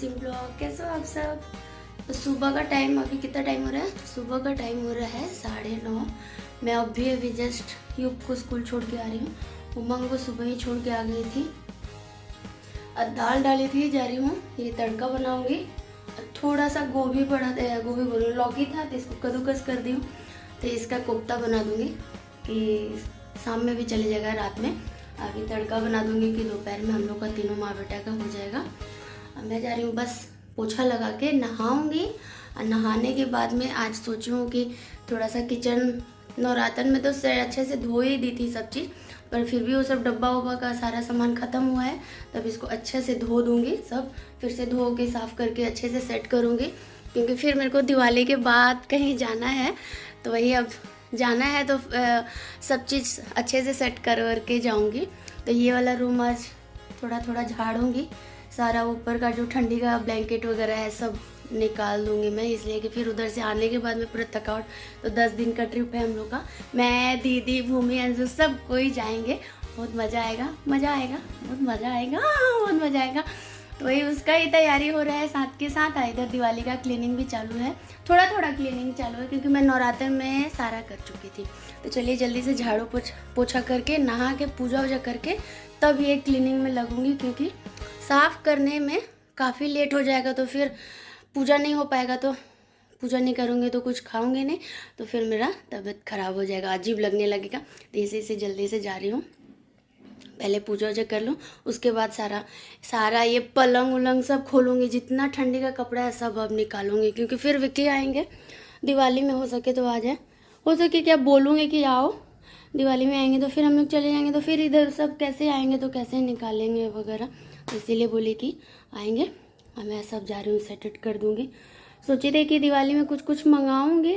SIM blog. कैसे हो आप सब? तो सुबह का टाइम, अभी कितना टाइम हो रहा है? सुबह का टाइम हो रहा है 9:30। मैं अभी जस्ट यूप को स्कूल छोड़ के आ रही हूँ। उमंग को सुबह ही छोड़ के आ गई थी। दाल डाली थी, जा रही हूँ ये तड़का बनाऊंगी। थोड़ा सा गोभी पड़ा, गोभी बोलो लौकी था तो इसको कद्दूकस कर दी हूँ, तो इसका कोफ्ता बना दूंगी कि शाम में भी चले जाएगा, रात में। अभी तड़का बना दूंगी कि दोपहर में हम लोग का तीनों माँ बेटा का हो जाएगा। अब मैं जा रही हूँ, बस पोछा लगा के नहाऊंगी। और नहाने के बाद में आज सोची हूँ कि थोड़ा सा किचन, नवरातन में तो अच्छे से धो ही दी थी सब चीज़, पर फिर भी वो सब डब्बा उब्बा का सारा सामान ख़त्म हुआ है। तब इसको अच्छे से धो दूँगी, सब फिर से धो के साफ़ करके अच्छे से सेट करूँगी, क्योंकि फिर मेरे को दिवाली के बाद कहीं जाना है। तो वही अब जाना है तो सब चीज़ अच्छे से सेट करके जाऊँगी। तो ये वाला रूम आज थोड़ा थोड़ा झाड़ूंगी, सारा ऊपर का जो ठंडी का ब्लैंकेट वगैरह है सब निकाल दूंगी मैं, इसलिए कि फिर उधर से आने के बाद में पूरा थकावट। तो 10 दिन का ट्रिप है हम लोग का। मैं, दीदी, भूमि, अंजू सब कोई जाएंगे। बहुत मज़ा आएगा, मज़ा आएगा, बहुत मज़ा आएगा, बहुत मज़ा आएगा। तो वही उसका ही तैयारी हो रहा है साथ के साथ। इधर दिवाली का क्लीनिंग भी चालू है, थोड़ा थोड़ा क्लीनिंग चालू है, क्योंकि मैं नवरात्र में सारा कर चुकी थी। तो चलिए जल्दी से झाड़ू पोछा करके, नहा के, पूजा वूजा करके तब ये क्लीनिंग में लगूंगी, क्योंकि साफ़ करने में काफ़ी लेट हो जाएगा। तो फिर पूजा नहीं हो पाएगा, तो पूजा नहीं करूँगी तो कुछ खाऊंगी नहीं, तो फिर मेरा तबीयत ख़राब हो जाएगा, अजीब लगने लगेगा। तो इसी से जल्दी से जा रही हूँ, पहले पूजा वूजा कर लूँ, उसके बाद सारा ये पलंग उलंग सब खोलूँगी, जितना ठंडी का कपड़ा है सब अब निकालूंगी, क्योंकि फिर विक्की आएंगे दिवाली में। हो सके तो आ जाए, हो सके क्या बोलूँगी कि आओ दिवाली में, आएंगे तो फिर हम लोग चले जाएंगे, तो फिर इधर सब कैसे आएंगे, तो कैसे निकालेंगे वगैरह। तो इसीलिए बोली कि आएंगे, मैं सब जा रही हूँ, सेट कर दूँगी। सोची थी कि दिवाली में कुछ मंगाऊँगी,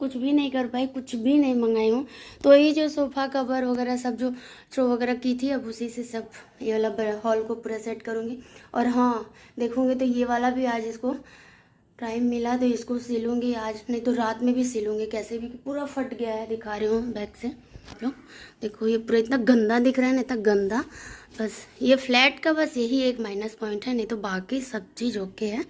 कुछ भी नहीं कर पाई, कुछ भी नहीं मंगाई हूँ। तो ये जो सोफ़ा कवर वगैरह सब जो थ्रो वगैरह की थी, अब उसी से सब ये वाला हॉल को पूरा सेट करूँगी। और हाँ, देखूँगी तो ये वाला भी आज इसको टाइम मिला तो इसको सिलूँगी आज, नहीं तो रात में भी सिलूँगी। कैसे भी पूरा फट गया है, दिखा रही हूँ बैक से आप लोग देखो। ये पूरा इतना गंदा दिख रहा है ना, इतना गंदा। बस ये फ्लैट का बस यही एक माइनस पॉइंट है, नहीं तो बाकी सब चीज़ ओके है।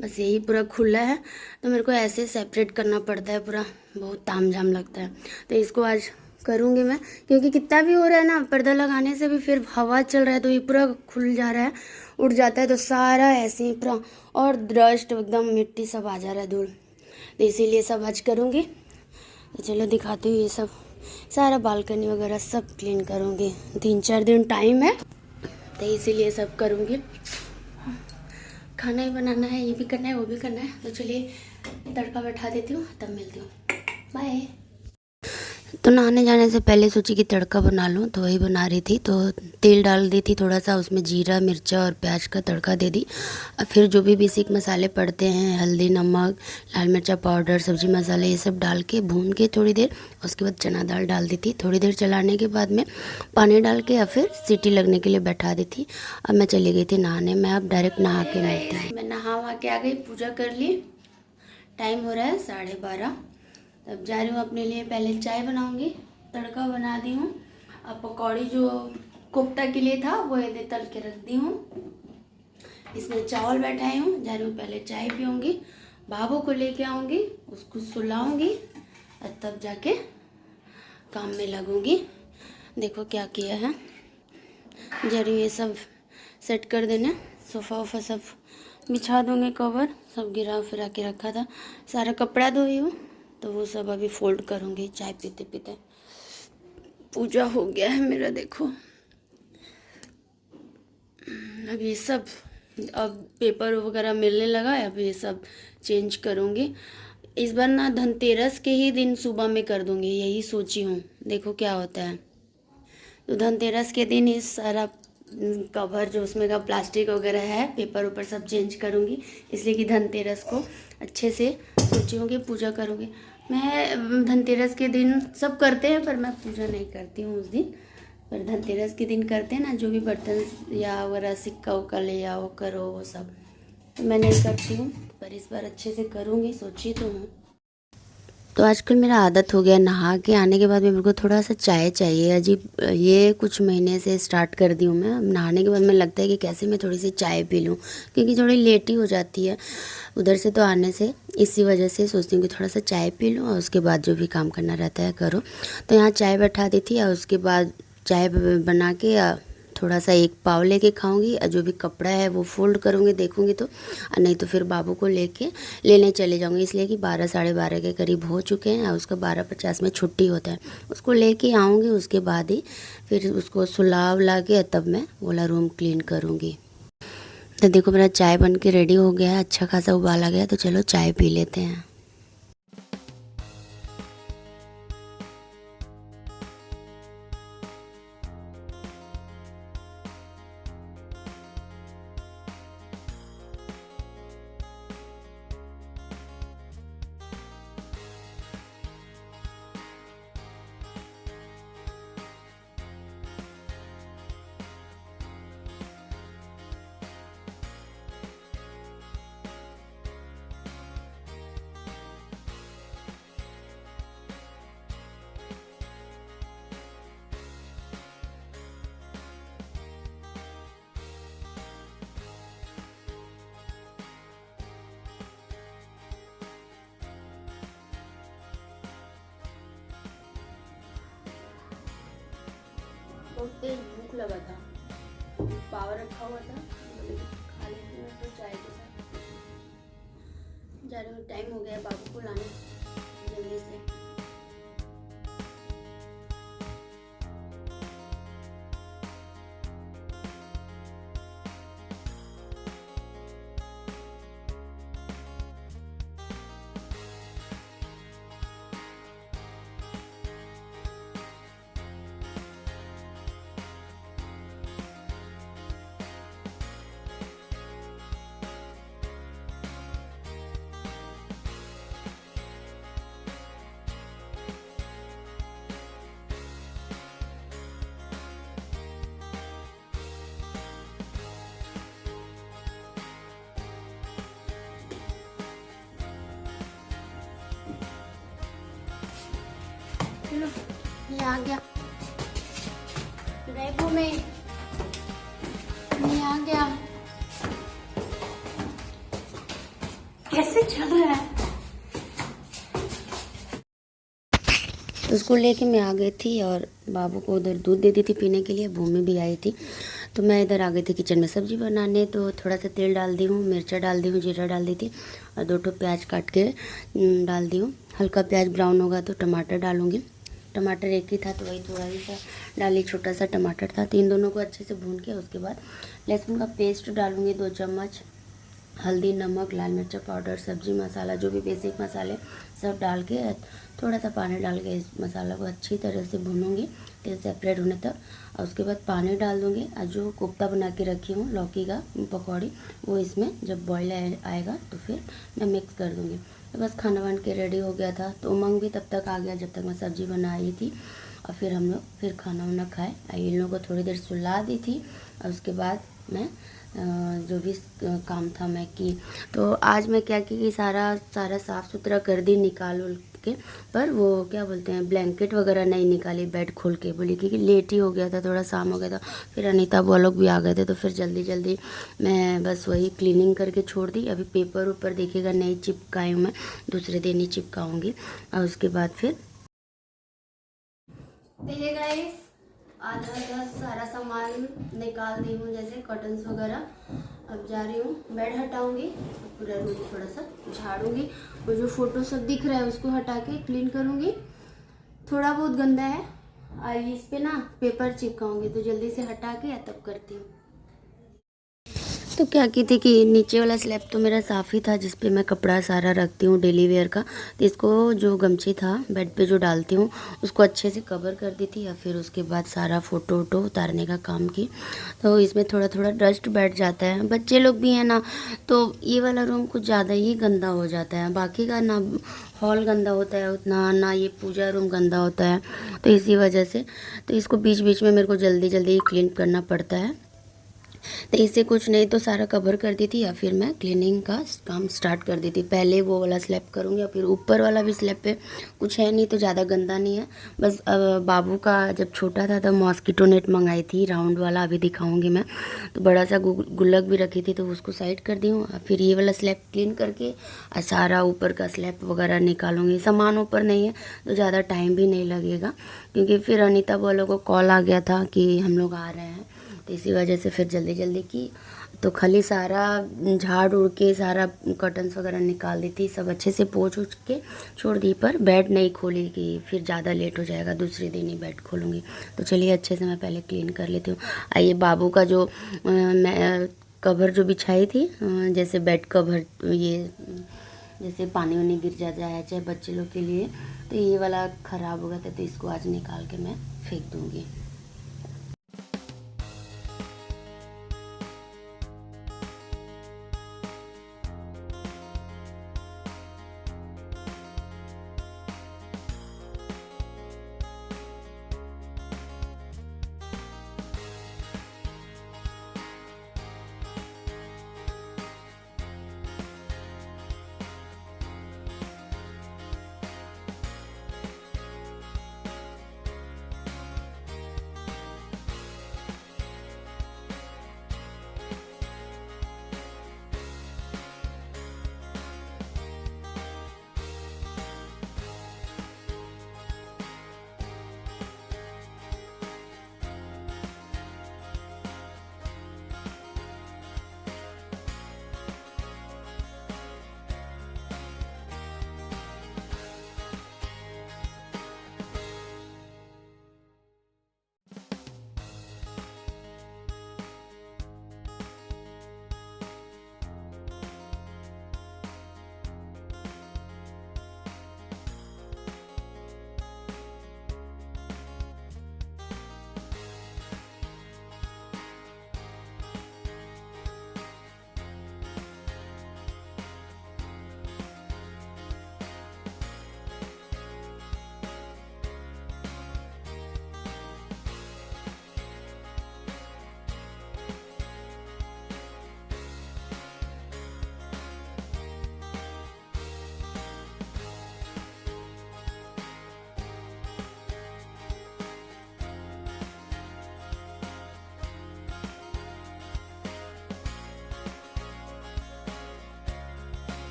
बस यही पूरा खुला है, तो मेरे को ऐसे सेपरेट करना पड़ता है पूरा, बहुत तामझाम लगता है। तो इसको आज करूँगी मैं, क्योंकि कितना भी हो रहा है ना, पर्दा लगाने से भी फिर हवा चल रहा है तो ये पूरा खुल जा रहा है, उड़ जाता है, तो सारा ऐसे ही पूरा, और डस्ट एकदम मिट्टी सब आ जा रहा है, धूल। तो इसीलिए सब आज करूँगी। तो चलो दिखाती हूँ, ये सब सारा बालकनी वगैरह सब क्लीन करूँगी। 3-4 दिन टाइम है, तो इसीलिए सब करूँगी। खाना ही बनाना है, ये भी करना है, वो भी करना है। तो चलिए तड़का बैठा देती हूँ, तब मिलती हूँ, बाय। तो नहाने जाने से पहले सोची कि तड़का बना लूँ, तो वही बना रही थी। तो तेल डाल दी थी थोड़ा सा, उसमें जीरा, मिर्चा और प्याज का तड़का दे दी। और फिर जो भी बेसिक मसाले पड़ते हैं, हल्दी, नमक, लाल मिर्चा पाउडर, सब्जी मसाले, ये सब डाल के भून के थोड़ी देर, उसके बाद चना दाल डाल दी थी। थोड़ी देर चलाने के बाद में पानी डाल के, या फिर सीटी लगने के लिए बैठा दी थी। अब मैं चली गई थी नहाने। मैं अब डायरेक्ट नहा के मिलती हूँ। मैं नहा के आ गई, पूजा कर ली, टाइम हो रहा है 12:30। तब जा रही हूँ अपने लिए, पहले चाय बनाऊंगी, तड़का बना दी हूँ। अब पकौड़ी जो कोफ्ता के लिए था वो ये तल के रख दी हूँ। इसमें चावल बैठाई हूँ, जा रही हूँ पहले चाय पीऊँगी, बाबू को लेके आऊँगी, उसको सुलाऊँगी, और तब जाके काम में लगूँगी। देखो क्या किया है, जा रही हूँ ये सब सेट कर देने, सोफ़ा वोफ़ा सब बिछा दूँगी, कवर सब गिरा फिरा के रखा था, सारा कपड़ा धोई हूँ, तो वो सब अभी फोल्ड करूँगी चाय पीते पीते। पूजा हो गया है मेरा, देखो। अब ये सब, अब पेपर वगैरह मिलने लगा है, अब ये सब चेंज करूँगी। इस बार ना धनतेरस के ही दिन सुबह में कर दूँगी, यही सोची हूँ, देखो क्या होता है। तो धनतेरस के दिन इस सारा कवर जो उसमें का प्लास्टिक वगैरह है, पेपर ऊपर सब चेंज करूँगी, इसलिए कि धनतेरस को अच्छे से सोची हूँ कि पूजा करूँगी। मैं धनतेरस के दिन सब करते हैं, पर मैं पूजा नहीं करती हूँ उस दिन, पर धनतेरस के दिन करते हैं ना, जो भी बर्तन या वगैरह सिक्का उक्का ले आओ, करो वो सब, तो मैं नहीं करती हूँ, पर इस बार अच्छे से करूँगी, सोची तो हूँ। तो आजकल मेरा आदत हो गया नहा के आने के बाद में मेरे को थोड़ा सा चाय चाहिए। अजीब, ये कुछ महीने से स्टार्ट कर दी हूँ मैं। अब नहाने के बाद में लगता है कि कैसे मैं थोड़ी सी चाय पी लूँ, क्योंकि थोड़ी लेट ही हो जाती है उधर से तो आने से। इसी वजह से सोचती हूँ कि थोड़ा सा चाय पी लूँ और उसके बाद जो भी काम करना रहता है करो। तो यहाँ चाय बैठा दी थी और उसके बाद चाय बना के थोड़ा सा एक पाव लेके खाऊंगी और जो भी कपड़ा है वो फोल्ड करूँगी, देखूँगी तो। और नहीं तो फिर बाबू को लेने चले जाऊँगी, इसलिए कि 12 साढ़े 12 के करीब हो चुके हैं और उसका 12:50 में छुट्टी होता है। उसको लेके आऊँगी, उसके बाद ही फिर उसको सुला उला के तब मैं वाला रूम क्लीन करूँगी। तो देखो मेरा चाय बन के रेडी हो गया है, अच्छा खासा उबाल आ गया। तो चलो चाय पी लेते हैं। बहुत तेज भूख लगा था, पावर रखा हुआ था, खा लेती हूँ तो चाय के साथ। जा रही हूँ, टाइम हो गया बाबू को लाने जल्दी से। चलो ये आ गया, रेबो में ये आ गया। कैसे चल रहा है? उसको लेके मैं आ गई थी और बाबू को उधर दूध दे दी थी पीने के लिए। भूमि भी आई थी तो मैं इधर आ गई थी किचन में सब्जी बनाने। तो थोड़ा सा तेल डाल दी हूँ, मिर्चा डाल दी हूँ, जीरा डाल दी थी और 2 प्याज काट के डाल दी हूँ। हल्का प्याज ब्राउन होगा तो टमाटर डालूँगी। टमाटर एक ही था तो वही थोड़ा ही सा डाली, छोटा सा टमाटर था। तो इन दोनों को अच्छे से भून के उसके बाद लहसुन का पेस्ट डालूँगी 2 चम्मच। हल्दी, नमक, लाल मिर्च पाउडर, सब्जी मसाला, जो भी बेसिक मसाले सब डाल के थोड़ा सा पानी डाल के इस मसाला को अच्छी तरह से भूनूंगी तेल सेपरेट होने तक। और उसके बाद पानी डाल दूँगी और जो कोफ्ता बना के रखी हूँ लौकी का पकौड़ी वो इसमें जब बॉयल आएगा तो फिर मैं मिक्स कर दूँगी। तो बस खाना बन के रेडी हो गया था। तो उमंग भी तब तक आ गया जब तक मैं सब्ज़ी बना रही थी और फिर हम लोग फिर खाना वाना खाए। इन लोगों को थोड़ी देर सुला दी थी और उसके बाद मैं जो भी काम था मैं की। तो आज मैं क्या की कि सारा साफ़ सुथरा कर दी निकाल उल के, पर वो क्या बोलते हैं ब्लैंकेट वगैरह नहीं निकाली बेड खोल के, बोली क्योंकि लेट ही हो गया था, थोड़ा शाम हो गया था। फिर अनीता वो लोग भी आ गए थे तो फिर जल्दी जल्दी मैं बस वही क्लीनिंग करके छोड़ दी। अभी पेपर ऊपर देखिएगा नहीं चिपकाई हूँ मैं, दूसरे दिन ही चिपकाऊँगी। और उसके बाद फिर देखिए गाइस आधा सारा सामान निकाल दी हूँ, जैसे कर्टन्स वगैरह। अब जा रही हूँ बेड हटाऊंगी, पूरा रूम थोड़ा सा झाड़ूंगी और जो फोटो सब दिख रहा है उसको हटा के क्लीन करूँगी। थोड़ा बहुत गंदा है इस पे ना पेपर चिपकाऊंगी, तो जल्दी से हटा के तब करती हूँ। तो क्या की थी कि नीचे वाला स्लैब तो मेरा साफ़ ही था, जिस पे मैं कपड़ा सारा रखती हूँ डेली वेयर का। तो इसको जो गमछी था बेड पे जो डालती हूँ उसको अच्छे से कवर कर दी थी, या फिर उसके बाद सारा फ़ोटो वोटो उतारने का काम की। तो इसमें थोड़ा थोड़ा डस्ट बैठ जाता है, बच्चे लोग भी हैं ना, तो ये वाला रूम कुछ ज़्यादा ही गंदा हो जाता है। बाकी का ना हॉल गंदा होता है उतना, ना ये पूजा रूम गंदा होता है। तो इसी वजह से तो इसको बीच बीच में मेरे को जल्दी जल्दी क्लीन करना पड़ता है। तो इससे कुछ नहीं तो सारा कवर कर दी थी या फिर मैं क्लीनिंग का काम स्टार्ट कर दी थी। पहले वो वाला स्लैब करूँगी या फिर ऊपर वाला भी स्लैब पे कुछ है नहीं तो ज़्यादा गंदा नहीं है। बस बाबू का जब छोटा था तब मॉस्किटो नेट मंगाई थी राउंड वाला, अभी दिखाऊंगी मैं। तो बड़ा सा गुल्लक भी रखी थी तो उसको साइड कर दी हूँ। फिर ये वाला स्लैब क्लीन करके और सारा ऊपर का स्लैब वगैरह निकालूंगी। सामान ऊपर नहीं है तो ज़्यादा टाइम भी नहीं लगेगा, क्योंकि फिर अनीता वालों को कॉल आ गया था कि हम लोग आ रहे हैं, तो इसी वजह से फिर जल्दी जल्दी की। तो खाली सारा झाड़ उड़ के सारा कर्टन्स वगैरह निकाल दी थी, सब अच्छे से पोंछ उछ के छोड़ दी, पर बेड नहीं खोली कि फिर ज़्यादा लेट हो जाएगा, दूसरे दिन ही बेड खोलूँगी। तो चलिए अच्छे से मैं पहले क्लीन कर लेती हूँ। आइए बाबू का जो मैं कवर जो बिछाई थी, जैसे बेड कवर, ये जैसे पानी वानी गिर जाता है चाहे बच्चे लोग के लिए, तो ये वाला ख़राब हो गया था, तो इसको आज निकाल के मैं फेंक दूँगी।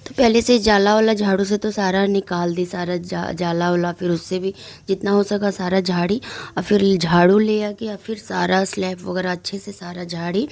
तो पहले से जाला वाला झाड़ू से तो सारा निकाल दी, सारा जाला वाला, फिर उससे भी जितना हो सका सारा झाड़ी, और फिर झाड़ू ले आके और फिर सारा स्लैब वगैरह अच्छे से सारा झाड़ी,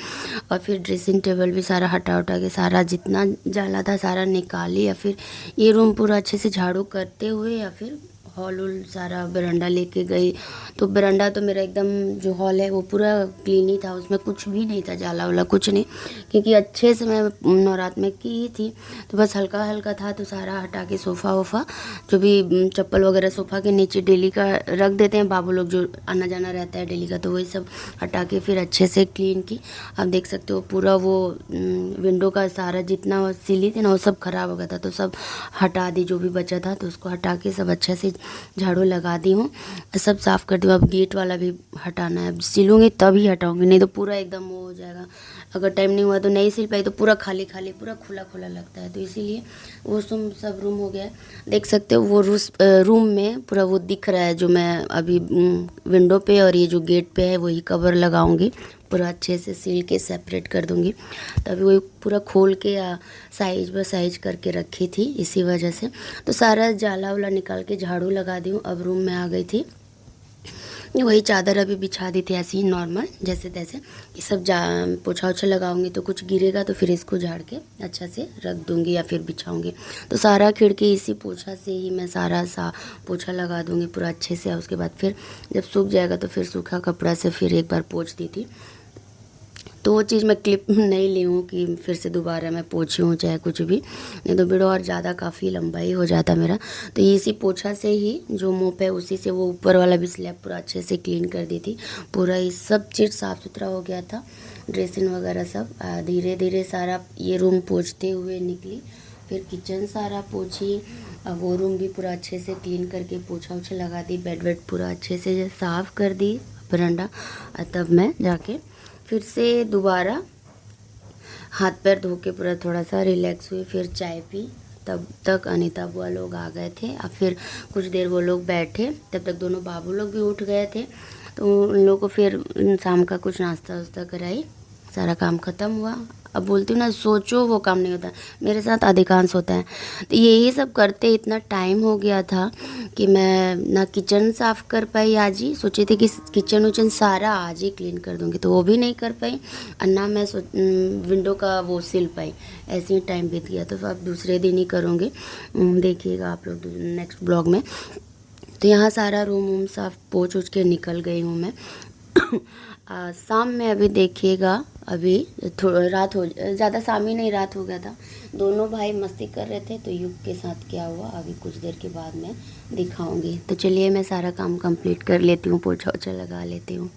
और फिर ड्रेसिंग टेबल भी सारा हटा उठा के सारा जितना जाला था सारा निकाली, या फिर ये रूम पूरा अच्छे से झाड़ू करते हुए, या फिर हॉल उल सारा बरांडा लेके गई। तो बरांडा तो मेरा एकदम जो हॉल है वो पूरा क्लीन ही था, उसमें कुछ भी नहीं था जाला वाला कुछ नहीं, क्योंकि अच्छे से मैं नवरात्र में की ही थी। तो बस हल्का हल्का था तो सारा हटा के सोफ़ा वोफ़ा जो भी चप्पल वगैरह सोफ़ा के नीचे डेली का रख देते हैं बाबू लोग, जो आना जाना रहता है डेली का, तो वही सब हटा के फिर अच्छे से क्लीन की। आप देख सकते हो पूरा वो विंडो का सारा जितना सिली थी ना वो सब ख़राब हो गया था, तो सब हटा दी, जो भी बचा था तो उसको हटा के सब अच्छे से झाड़ू लगा दी हूँ, सब साफ़ कर दी हूँ। अब गेट वाला भी हटाना है, अब सिलूँगी तभी हटाऊँगी, नहीं तो पूरा एकदम वो हो जाएगा। अगर टाइम नहीं हुआ तो नहीं सिल पाई तो पूरा खाली खाली पूरा खुला खुला लगता है, तो इसीलिए वो सब रूम हो गया। देख सकते हो वो रूम में पूरा वो दिख रहा है, जो मैं अभी विंडो पे और ये जो गेट पे है वही कवर लगाऊंगी, पूरा अच्छे से सील के सेपरेट कर दूंगी। तभी वही पूरा खोल के साइज बाय साइज करके रखी थी, इसी वजह से। तो सारा जाला वाला निकाल के झाड़ू लगा दी हूँ, अब रूम में आ गई थी। वही चादर अभी बिछा दी थी ऐसे ही नॉर्मल जैसे तैसे। ये सब पोछा ओछा लगाऊंगी तो कुछ गिरेगा तो फिर इसको झाड़ के अच्छा से रख दूंगी या फिर बिछाऊंगी। तो सारा खिड़की इसी पोछा से ही मैं सारा पोछा लगा दूंगी पूरा अच्छे से। उसके बाद फिर जब सूख जाएगा तो फिर सूखा कपड़ा से फिर एक बार पोंछ दी थी। तो वो चीज़ मैं क्लिप नहीं ली हूँ कि फिर से दोबारा मैं पोछी हूँ चाहे कुछ भी, नहीं तो वीडियो और ज़्यादा काफ़ी लंबा ही हो जाता मेरा। तो ये इसी पोछा से ही जो मुँह पे उसी से वो ऊपर वाला भी स्लैब पूरा अच्छे से क्लीन कर दी थी। पूरा ये सब चीज़ साफ़ सुथरा हो गया था, ड्रेसिंग वगैरह सब। धीरे धीरे सारा ये रूम पोछते हुए निकली फिर किचन सारा पोछी, वो रूम भी पूरा अच्छे से क्लीन करके पोछा उछा लगा दी, बेड वेड पूरा अच्छे से साफ़ कर दी, बरांडा। तब मैं जाके फिर से दोबारा हाथ पैर धो के पूरा थोड़ा सा रिलैक्स हुई, फिर चाय पी। तब तक अनीता बुआ लोग आ गए थे। अब फिर कुछ देर वो लोग बैठे, तब तक दोनों बाबू लोग भी उठ गए थे। तो उन लोगों को फिर शाम का कुछ नाश्ता वास्ता कराई, सारा काम ख़त्म हुआ। अब बोलती हूँ ना, सोचो वो काम नहीं होता, मेरे साथ अधिकांश होता है। तो यही सब करते इतना टाइम हो गया था कि मैं ना किचन साफ़ कर पाई। आज ही सोची थी कि किचन उचन सारा आज ही क्लीन कर दूँगी, तो वो भी नहीं कर पाई। और ना मैं विंडो का वो सिल पाई। ऐसे ही टाइम बीत गया, तो अब दूसरे दिन ही करूँगी। देखिएगा आप लोग नेक्स्ट ब्लॉग में। तो यहाँ सारा रूम वूम साफ पोंछ उछ के निकल गई हूँ मैं। शाम में अभी देखिएगा, अभी थोड़ा रात हो, ज़्यादा शाम ही नहीं, रात हो गया था। दोनों भाई मस्ती कर रहे थे, तो युग के साथ क्या हुआ अभी कुछ देर के बाद मैं दिखाऊंगी। तो चलिए मैं सारा काम कंप्लीट कर लेती हूँ, पोछा ओछा लगा लेती हूँ।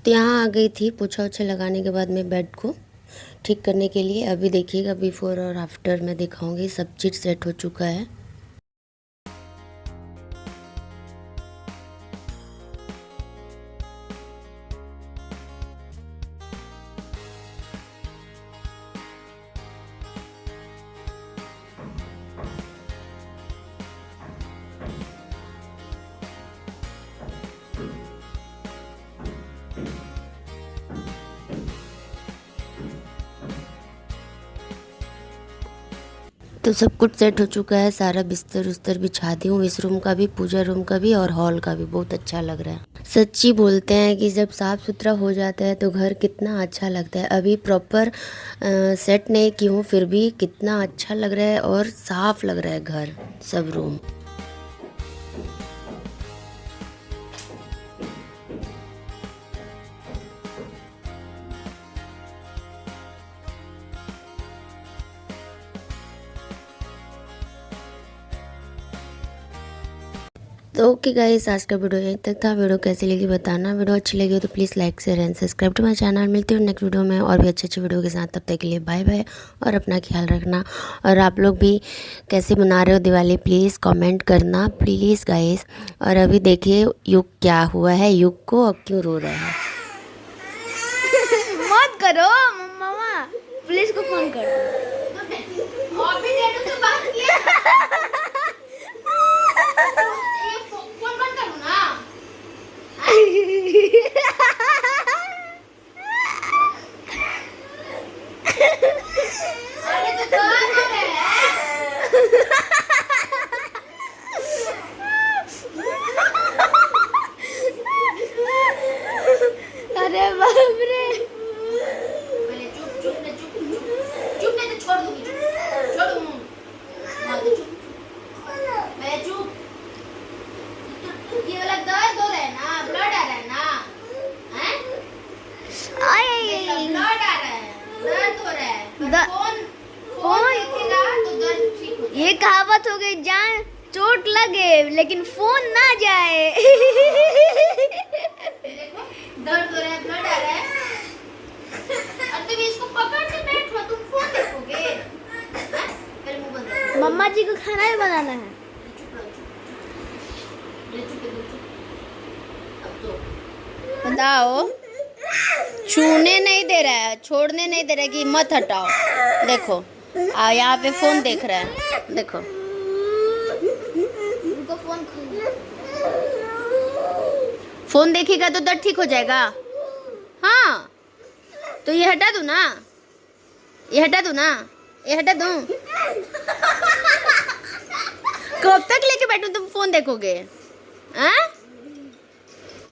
तो यहाँ आ गई थी पोछा ओछा लगाने के बाद में बेड को ठीक करने के लिए। अभी देखिएगा बिफोर और आफ्टर मैं दिखाऊंगी, सब चीज़ सेट हो चुका है। तो सब कुछ सेट हो चुका है, सारा बिस्तर उस्तर बिछा दी हूँ। इस रूम का भी, पूजा रूम का भी और हॉल का भी बहुत अच्छा लग रहा है। सच्ची बोलते हैं कि जब साफ़ सुथरा हो जाता है तो घर कितना अच्छा लगता है। अभी प्रॉपर सेट नहीं की हूँ, फिर भी कितना अच्छा लग रहा है और साफ लग रहा है घर, सब रूम। तो ओके गाइस, आज का वीडियो यहीं तक था। वीडियो कैसी लगी बताना। वीडियो अच्छी लगी हो तो please like share and subscribe to my channel. मिलती हूँ नेक्स्ट वीडियो में और भी अच्छे अच्छे वीडियो के साथ। तब तक के लिए बाय बाय और अपना ख्याल रखना। और आप लोग भी कैसे मना रहे हो दिवाली, प्लीज़ कमेंट करना प्लीज़ गाइस। और अभी देखिए युग क्या हुआ है, युग को अब क्यों रो रहा है। मत करो मम्मा, पुलिस को फोन कर दो। और भी डेडू से बात किया। फोन बंद करो ना। अरे तो कौन है? अरे बाप रे, पहले चुप चुप नहीं, चुप चुप चुप नहीं तो छोड़ दूंगी, छोड़ दूंगी, मार दे चुप। मैं चुप। ये वाला दर्द हो रहा है ना, ब्लड आ रहा है ना, हैं? ब्लड आ रहा है, दर्द हो रहा है। फोन देखेगा तो दर्द ठीक हो जाएगा। ये कहावत हो गई, जान चोट लगे लेकिन फोन ना जाए। देखो दर्द हो रहा है, ब्लड आ रहा है। अब तुम इसको पकड़ के बैठो, तुम फोन देखोगे? हैं? पहले मुंह बंद करो। मम्मा जी को खाना भी बनाना है। बताओ, छूने नहीं दे रहा है, छोड़ने नहीं दे रहा है कि मत हटाओ। देखो यहाँ पे फोन देख रहा है, देखो फोन देखेगा तो दर्द ठीक हो जाएगा। हाँ तो ये हटा दूँ ना, ये हटा दूँ ना, ये हटा दूँ? कब तक लेके बैठूं तुम फोन देखोगे? हाँ